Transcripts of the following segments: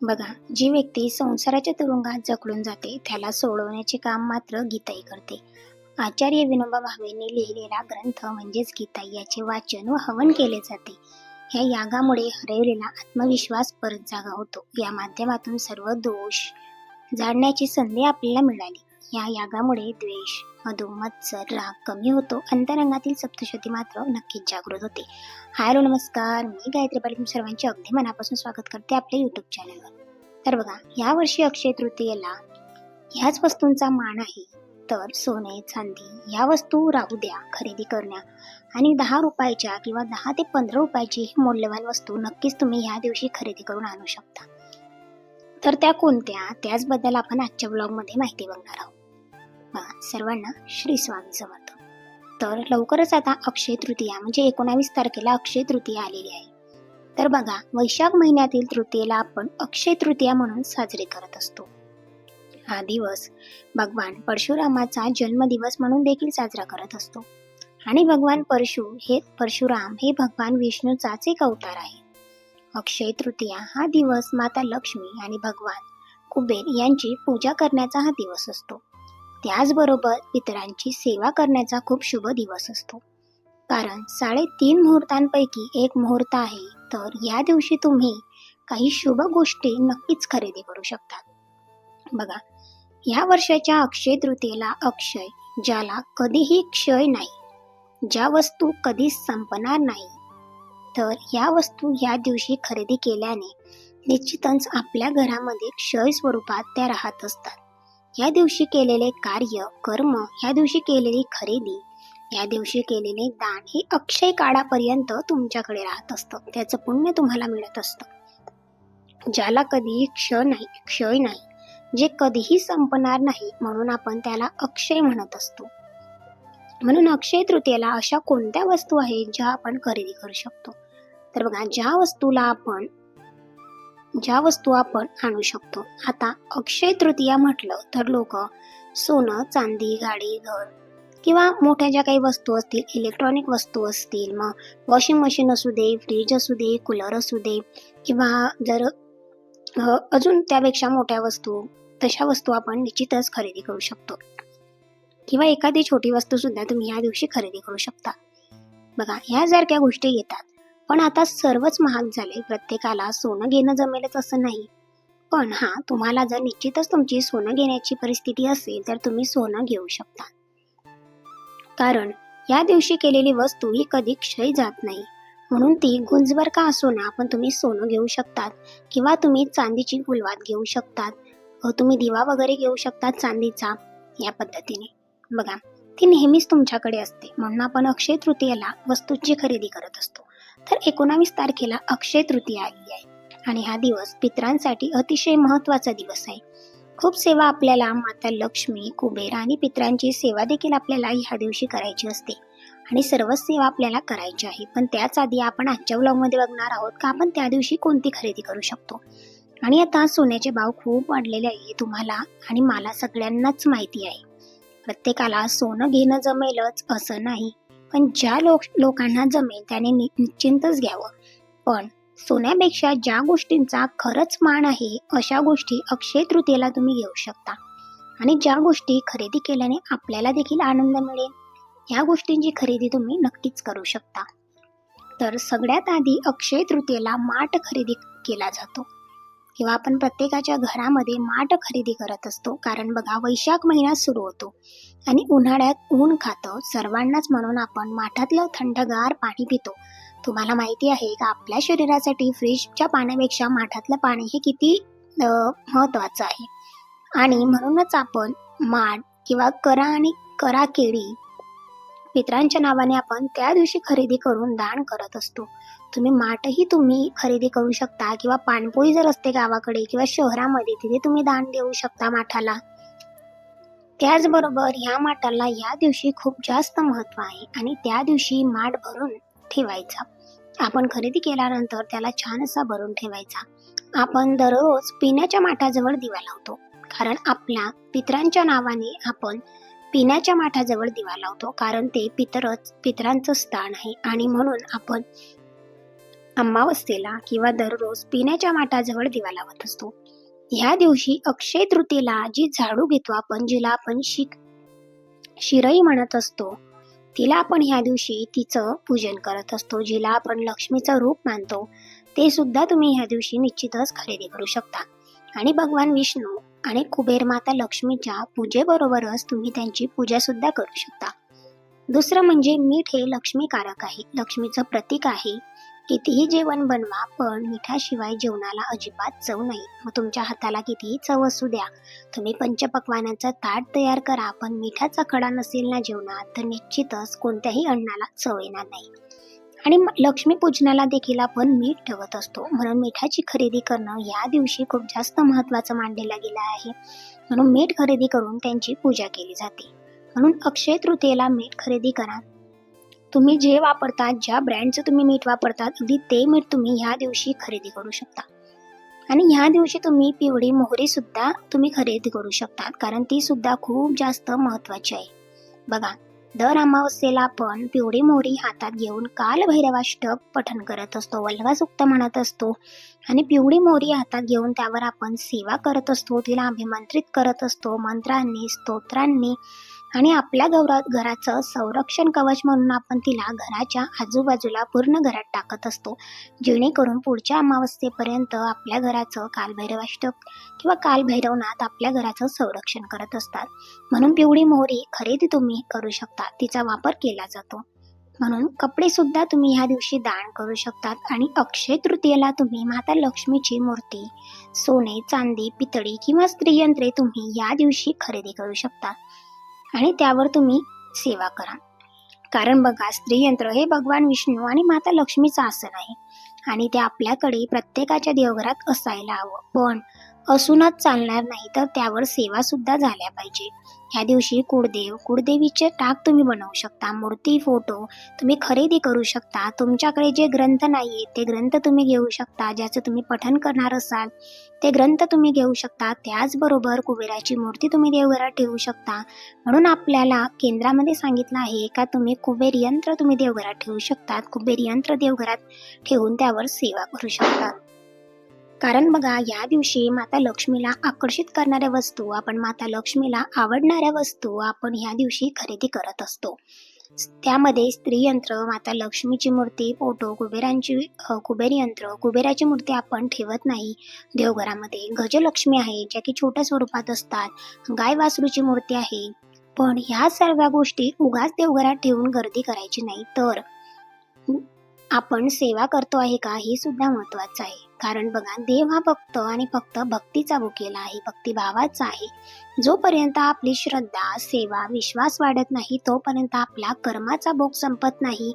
बघा, जी व्यक्ती संसाराच्या तुरुंगात जखडून जाते त्याला सोडवण्याचे काम मात्र गीताई करते. आचार्य विनोबा भावेंनी लिहिलेला ग्रंथ म्हणजेच गीता याचे वाचन व हवन केले जाते. या यागामुळे हरवलेला आत्मविश्वास परत जागा होतो. या माध्यमातून सर्व दोष जाणण्याची संधी आपल्याला मिळाली. या यागामुळे द्वेष, मधु, मत्सर, राग कमी होतो. अंतरंगातील सप्तशती मात्र नक्कीच जागृत होते. हॅलो नमस्कार, मी गायत्री पाटील सर्वांचे अगदी मनापासून स्वागत करते आपल्या युट्यूब चॅनलवर. तर बघा, यावर्षी अक्षय तृतीयेला ह्याच वस्तूंचा मान आहे. तर सोने, चांदी या वस्तू राहू द्या, खरेदी करण्या आणि 10 रुपयाच्या किंवा 10 ते 15 रुपयाची ही मौल्यवान वस्तू नक्कीच तुम्ही ह्या दिवशी खरेदी करून आणू शकता. तर त्या कोणत्या, त्याचबद्दल आपण आजच्या ब्लॉगमध्ये माहिती बघणार आहोत. बघा, सर्वांना श्री स्वामी समर्थ. तर लवकरच आता अक्षय तृतीया म्हणजे 19 तारखेला अक्षय तृतीया आलेली आहे. तर बघा, वैशाख महिन्यातील तृतीयेला आपण अक्षय तृतीया म्हणून साजरे करत असतो. हा दिवस भगवान परशुरामाचा जन्मदिवस म्हणून देखील साजरा करत असतो. आणि भगवान परशुराम हे भगवान विष्णूचाच एक अवतार आहे. अक्षय तृतीया हा दिवस माता लक्ष्मी आणि भगवान कुबेर यांची पूजा करण्याचा हा दिवस असतो. त्याचबरोबर पितरांची सेवा करण्याचा खूप शुभ दिवस असतो. कारण 3.5 मुहूर्तांपैकी एक मुहूर्त आहे. तर या दिवशी तुम्ही काही शुभ गोष्टी नक्कीच खरेदी करू शकता. बघा, या वर्षाच्या अक्षय तृतीयेला अक्षय, ज्याला कधीही क्षय नाही, ज्या वस्तू कधीच संपणार नाही, तर या वस्तू या दिवशी खरेदी केल्याने निश्चितच आपल्या घरामध्ये क्षय स्वरूपात त्या राहत असतात. या दिवशी केलेले कार्य, कर्म, या दिवशी केलेली खरेदी, या दिवशी केलेले दान हे अक्षय काळापर्यंत तुमच्याकडे राहत असतं. त्याचं पुण्य तुम्हाला मिळत असतं. ज्याला कधीही क्षय नाही, जे कधीही संपणार नाही, म्हणून आपण त्याला अक्षय म्हणत असतो. म्हणून अक्षय तृतीयेला अशा कोणत्या वस्तू आहेत ज्या आपण खरेदी करू शकतो? तर बघा, ज्या वस्तू आपण आणू शकतो. आता अक्षय तृतीया म्हटलं तर लोक सोनं, चांदी, गाडी, घर किंवा मोठ्या ज्या काही वस्तू असतील, इलेक्ट्रॉनिक वस्तू असतील, मग वॉशिंग मशीन असू दे, फ्रीज असू दे, कूलर असू दे, किंवा जर अजून त्यापेक्षा मोठ्या वस्तू, तशा वस्तू आपण निश्चितच खरेदी करू शकतो. किंवा एखादी छोटी वस्तू सुद्धा तुम्ही या दिवशी खरेदी करू शकता. बघा, ह्यासारख्या गोष्टी येतात. पण आता सर्वच महाग झाले. प्रत्येकाला सोनं घेणं जमेलच असं नाही. पण तुम्हाला जर निश्चितच तुमची सोनं घेण्याची परिस्थिती असेल तर तुम्ही सोनं घेऊ शकता. कारण या दिवशी केलेली वस्तू ही कधी क्षय जात नाही. म्हणून ती गुंजभर का असो ना, पण तुम्ही सोनं घेऊ शकतात किंवा तुम्ही चांदीची फुलवात घेऊ शकतात, तुम्ही दिवा वगैरे घेऊ शकतात चांदीचा. या पद्धतीने बघा, ती नेहमीच तुमच्याकडे असते. म्हणून आपण अक्षय तृतीयेला वस्तूंची खरेदी करत असतो. तर 19 तारखेला अक्षय तृतीया आली आहे आणि हा दिवस पितरांसाठी अतिशय महत्त्वाचा दिवस आहे. खूप सेवा आपल्याला माता लक्ष्मी, कुबेर आणि पितरांची सेवा देखील आपल्याला ह्या दिवशी करायची असते आणि सर्वच सेवा आपल्याला करायची आहे. पण त्याच आधी आपण आजच्या ब्लॉगमध्ये बघणार आहोत का आपण त्या दिवशी कोणती खरेदी करू शकतो. आणि आता सोन्याचे भाव खूप वाढलेले आहे, तुम्हाला आणि मला सगळ्यांनाच माहिती आहे. प्रत्येकाला सोनं घेणं जमेलच असं नाही, पण ज्या लोकांना जमेल त्याने निश्चिंतच घ्यावं. पण सोन्यापेक्षा ज्या गोष्टींचा खरंच मान आहे, अशा गोष्टी अक्षय तृतीयेला तुम्ही घेऊ शकता. आणि ज्या गोष्टी खरेदी केल्याने आपल्याला देखील आनंद मिळेल, या गोष्टींची खरेदी तुम्ही नक्कीच करू शकता. तर सगळ्यात आधी अक्षय तृतीयेला माठ खरेदी केला जातो किंवा आपण प्रत्येकाच्या घरामध्ये माठ खरेदी करत असतो. कारण बघा, वैशाख महिना सुरू होतो आणि उन्हाळ्यात ऊन खातं सर्वांनाच, म्हणून आपण माठातलं थंडगार पाणी पितो. तुम्हाला माहिती आहे का आपल्या शरीरासाठी फ्रीजच्या पाण्यापेक्षा माठातलं पाणी हे किती महत्त्वाचं आहे. आणि म्हणूनच आपण माठ किंवा करा केळी पितरांच्या नावाने आपण त्या दिवशी खरेदी करून दान करत असतो. तुम्ही माठही तुम्ही खरेदी करू शकता किंवा पाणपोळी जर असते गावाकडे किंवा शहरामध्ये, तिथे तुम्ही दान देऊ शकता माठाला. त्याचबरोबर ह्या माठाला या दिवशी खूप जास्त महत्त्व आहे आणि त्या दिवशी माठ भरून ठेवायचा. आपण खरेदी केल्यानंतर त्याला छान असा भरून ठेवायचा. आपण दररोज पिण्याच्या माठाजवळ दिवा लावतो, कारण आपल्या पितरांच्या नावाने आपण पिण्याच्या माठाजवळ दिवा लावतो, कारण ते पितरांचं स्थान आहे. आणि म्हणून आपण अमावस्येला किंवा दररोज पिण्याच्या माठाजवळ दिवा लावत असतो. ह्या दिवशी अक्षय तृतीयेला जी झाडू घेतो आपण, जिला आपण शिरई म्हणत असतो, तिला आपण ह्या दिवशी तिचं पूजन करत असतो. जिला आपण लक्ष्मीचं रूप मानतो, ते सुद्धा तुम्ही ह्या दिवशी निश्चितच खरेदी करू शकता. आणि भगवान विष्णू आणि कुबेर माता लक्ष्मीच्या पूजेबरोबरच तुम्ही त्यांची पूजा सुद्धा करू शकता. दुसरं म्हणजे मीठ हे लक्ष्मीकारक आहे, लक्ष्मीचं प्रतीक आहे. कितीही जेवण बनवा, पण मिठाशिवाय जेवणाला अजिबात चव नाही. मग तुमच्या हाताला कितीही चव असू द्या, तुम्ही पंचपक्वान्नाचं ताट तयार करा, पण मिठाचा खडा नसेल ना जेवणात, तर निश्चितच कोणत्याही अन्नाला चव येणार नाही. आणि लक्ष्मीपूजनाला देखील आपण मीठ ठेवत असतो, म्हणून मिठाची खरेदी करणं या दिवशी खूप जास्त महत्त्वाचं मानलेलं गेलं आहे. म्हणून मीठ खरेदी करून त्यांची पूजा केली जाते. म्हणून अक्षय तृतीयेला मीठ खरेदी करा. तुम्ही जे वापरतात, ज्या ब्रँडचं तुम्ही मीठ वापरतात, अगदी ते मीठ तुम्ही ह्या दिवशी खरेदी करू शकता. आणि ह्या दिवशी तुम्ही पिवळी मोहरी सुद्धा तुम्ही खरेदी करू शकतात, कारण ती सुद्धा खूप जास्त महत्त्वाची आहे. बघा, दर अमावस्येला आपण पिवळी मोहरी हातात घेऊन कालभैरवाष्टक पठण करत असतो, वल्लभा सूक्त म्हणत असतो आणि पिवळी मोहरी हातात घेऊन त्यावर आपण सेवा करत असतो, तिला अभिमंत्रित करत असतो मंत्रांनी, स्तोत्रांनी. आणि आपल्या घराचं संरक्षण कवच म्हणून आपण तिला घराच्या आजूबाजूला पूर्ण घरात टाकत असतो, जेणेकरून पुढच्या अमावस्येपर्यंत आपल्या घराचं कालभैरवाष्टक किंवा कालभैरवनाथ आपल्या घराचं संरक्षण करत असतात. म्हणून पिवळी मोहरी खरेदी तुम्ही करू शकता, तिचा वापर केला जातो. म्हणून कपडे सुद्धा तुम्ही ह्या दिवशी दान करू शकतात. आणि अक्षय तृतीयेला तुम्ही माता लक्ष्मीची मूर्ती, सोने, चांदी, पितळी किंवा स्त्रीयंत्रे तुम्ही या दिवशी खरेदी करू शकता आणि त्यावर तुम्ही सेवा करा. कारण बघा, स्त्रीयंत्र हे भगवान विष्णू आणि माता लक्ष्मीचं आसन आहे आणि ते आपल्याकडे प्रत्येकाच्या देवघरात असायला हवं. पण असूनच चालणार नाही, तर त्यावर सेवा सुद्धा झाल्या पाहिजे. ह्या दिवशी कुळदेवीचे टाक तुम्ही बनवू शकता, मूर्ती, फोटो तुम्ही खरेदी करू शकता. तुमच्याकडे जे ग्रंथ नाहीये ते ग्रंथ तुम्ही घेऊ शकता, ज्याचं तुम्ही पठण करणार असाल ते ग्रंथ तुम्ही घेऊ शकता. त्याचबरोबर कुबेराची मूर्ती तुम्ही देवघरात ठेवू शकता. म्हणून आपल्याला केंद्रामध्ये सांगितलं आहे का तुम्ही कुबेर यंत्र तुम्ही देवघरात ठेवू शकतात. कुबेर यंत्र देवघरात ठेवून त्यावर सेवा करू शकता. कारण बघा, या दिवशी माता लक्ष्मीला आकर्षित करणाऱ्या वस्तू, आपण माता लक्ष्मीला आवडणाऱ्या वस्तू आपण ह्या दिवशी खरेदी करत असतो. त्यामध्ये स्त्रीयंत्र, माता लक्ष्मीची मूर्ती, फोटो, कुबेर यंत्र, कुबेराची मूर्ती आपण ठेवत नाही देवघरामध्ये. गजलक्ष्मी आहे, ज्या की छोट्या स्वरूपात असतात, गाय वासरूची मूर्ती आहे. पण ह्या सर्व गोष्टी उगाच देवघरात ठेवून गर्दी करायची नाही, तर आपण सेवा करतो आहे का हे सुद्धा महत्वाचं आहे. कारण बघा, देव हा भक्त आणि फक्त भक्तीचा भुकेला आहे, भक्तिभावाचा आहे. जोपर्यंत आपली श्रद्धा, सेवा, विश्वास वाढत नाही, तोपर्यंत आपला कर्माचा भोग संपत नाही,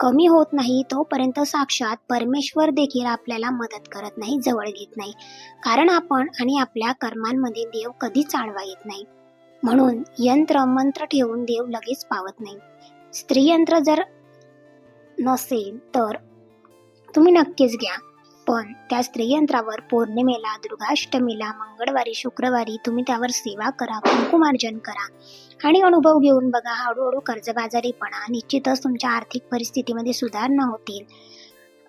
कमी होत नाही, तोपर्यंत साक्षात परमेश्वर देखील आपल्याला मदत करत नाही, जवळ घेत नाही. कारण आपण आणि आपल्या कर्मांमध्ये देव कधीच आडवा येत नाही. म्हणून यंत्र मंत्र ठेवून देव लगेच पावत नाही. स्त्रीयंत्र जर नसेल तर तुम्ही नक्कीच घ्या, पण त्या स्त्रीयंत्रावर पौर्णिमेला, दुर्गाष्टमीला, मंगळवारी, शुक्रवारी तुम्ही त्यावर सेवा करा, कुंकुमार्जन करा आणि अनुभव घेऊन बघा, हळूहळू कर्जबाजारीपणा निश्चितच तुमच्या आर्थिक परिस्थितीमध्ये सुधारणा होतील.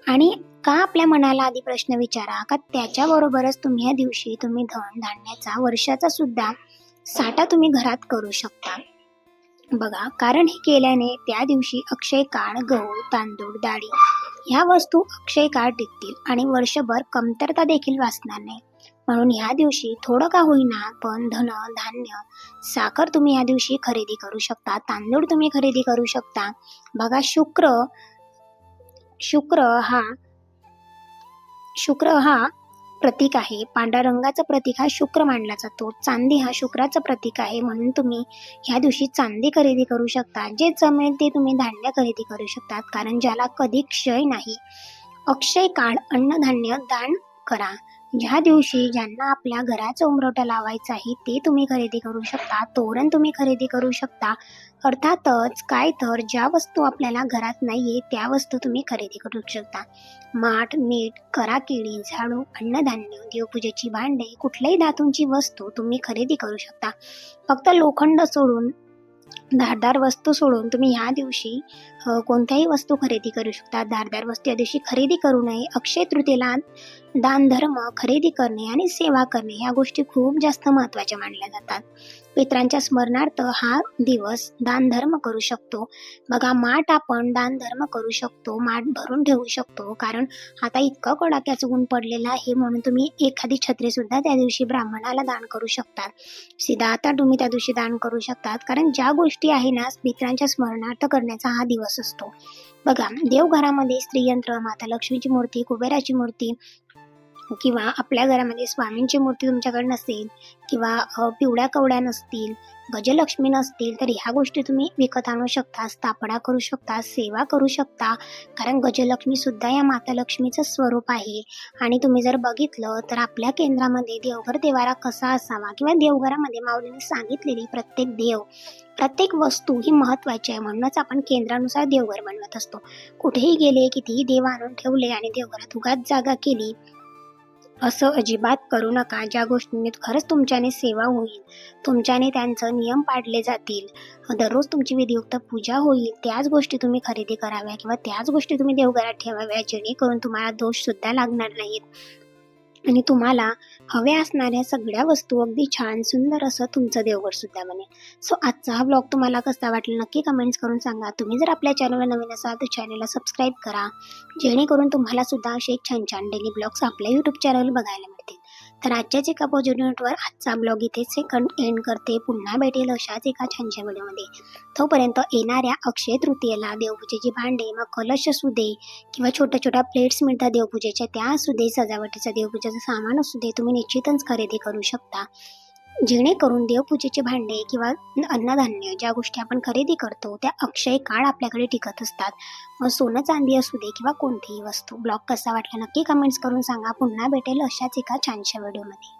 आणि का आपल्या मनाला आधी प्रश्न विचारा का त्याच्याबरोबरच तुम्ही या दिवशी तुम्ही धन धान्याचा वर्षाचा सुद्धा साठा तुम्ही घरात करू शकता. बघा, कारण हे केल्याने त्या दिवशी अक्षय काळ, गहू, तांदूळ, डाळी ह्या वस्तू अक्षय काळ टिकतील आणि वर्षभर कमतरता देखील वाचणार नाही. म्हणून ह्या दिवशी थोडं का होईना पण धन, धान्य, साखर तुम्ही ह्या दिवशी खरेदी करू शकता, तांदूळ तुम्ही खरेदी करू शकता. बघा, शुक्र हा प्रतीक आहे, पांढऱ्या रंगाचं प्रतीक हा शुक्र मानला जातो. चांदी हा शुक्राचं प्रतीक आहे, म्हणून तुम्ही ह्या दिवशी चांदी खरेदी करू शकता. जे जमेल ते तुम्ही धान्य खरेदी करू शकतात, कारण ज्याला कधी क्षय नाही. अक्षय काळ अन्नधान्य दान करा. ज्या दिवशी ज्यांना आपल्या घराचं उंबरठं लावायचं आहे ते तुम्ही खरेदी करू शकता, तोरण तुम्ही खरेदी करू शकता. अर्थातच काय तर ज्या वस्तू आपल्याला घरात नाहीये त्या वस्तू तुम्ही खरेदी करू शकता. माठ, मीठ, कराकिळी, झाडू, अन्नधान्य, देवपूजेची भांडे, कुठल्याही धातूंची वस्तू तुम्ही खरेदी करू शकता. फक्त लोखंड सोडून धारदार वस्तू सोडून तुम्ही ह्या दिवशी कोणत्याही वस्तू खरेदी करू शकता. धारदार वस्तू या दिवशी खरेदी करू नये. अक्षय तृतीयेला दान धर्म, खरेदी करणे आणि सेवा करणे ह्या गोष्टी खूप जास्त महत्त्वाच्या मानल्या जातात. पितरांच्या स्मरणार्थ हा दिवस दान धर्म करू शकतो. बघा, माठ आपण दान धर्म करू शकतो. माठ भरून ठेवू शकतो. कारण आता इतकं कडाक्याचं ऊन पडलेलं आहे, म्हणून तुम्ही एखादी छत्री सुद्धा त्या दिवशी ब्राह्मणाला दान करू शकतात. सीधा आता तुम्ही त्या दिवशी दान करू शकतात. कारण ज्या गोष्टी आहे ना, पितरांच्या स्मरणार्थ करण्याचा हा दिवस असतो. बघा, देवघरामध्ये स्त्रीयंत्र, माता लक्ष्मीची मूर्ती, कुबेराची मूर्ती किंवा आपल्या घरामध्ये स्वामींची मूर्ती तुमच्याकडे नसेल किंवा पिवळ्या कवड्या नसतील, गजलक्ष्मी नसतील, तर ह्या गोष्टी तुम्ही विकत आणू शकता. स्थापना करू शकता, सेवा करू शकता. कारण गजलक्ष्मी सुद्धा या माता लक्ष्मीचं स्वरूप आहे. आणि तुम्ही जर बघितलं तर आपल्या केंद्रामध्ये देवघर देवारा कसा असावा किंवा देवघरामध्ये माऊलींनी सांगितलेली प्रत्येक वस्तू ही महत्त्वाची आहे. म्हणूनच आपण केंद्रानुसार देवघर बनवत असतो. कुठेही गेले, कितीही देव आणून ठेवले आणि देवघरात उगाच जागा केली असं अजिबात करू नका. ज्या गोष्टींनी खरंच तुमच्याने सेवा होईल, तुमच्याने त्यांचं नियम पाळले जातील, दररोज तुमची विधियुक्त पूजा होईल, त्याच गोष्टी तुम्ही खरेदी कराव्या किंवा त्याच गोष्टी तुम्ही देवघरात ठेवाव्या, जेणेकरून तुम्हाला दोष सुद्धा लागणार नाहीत आणि तुम्हाला हव्या असणाऱ्या सगळ्या वस्तू अगदी छान सुंदर असं तुमचं देवघर सुद्धा बनेल. सो आजचा हा ब्लॉग तुम्हाला कसा वाटला नक्की कमेंट्स करून सांगा. तुम्ही जर आपल्या चॅनलला नवीन असाल तर चॅनलला सबस्क्राईब करा, जेणेकरून तुम्हाला सुद्धा असे छान छान डेली ब्लॉग्स आपल्या यूट्यूब चॅनलवर बघायला मिळतील. तर आजच्याच एका पॉझिटिव्ह नोटवर आजचा ब्लॉग इथेच एंड करते. पुन्हा भेटेल अशाच एका छानशा व्हिडिओमध्ये. तोपर्यंत येणाऱ्या अक्षय तृतीयेला देवपूजेची भांडे, मग कलश असू दे किंवा छोट्या छोट्या प्लेट्स मिळतात देवपूजेच्या, त्या असू दे, सजावटीचा देवपूजेचं सामान असू दे, तुम्ही निश्चितच खरेदी करू शकता. जेणेकरून देवपूजेचे भांडे किंवा अन्नधान्य ज्या गोष्टी आपण खरेदी करतो त्या अक्षय काळ आपल्याकडे टिकत असतात. मग सोनं चांदी असू दे किंवा कोणतीही वस्तू. ब्लॉग कसा वाटला नक्की कमेंट्स करून सांगा. पुन्हा भेटेल अशाच एका छानशा व्हिडिओमध्ये.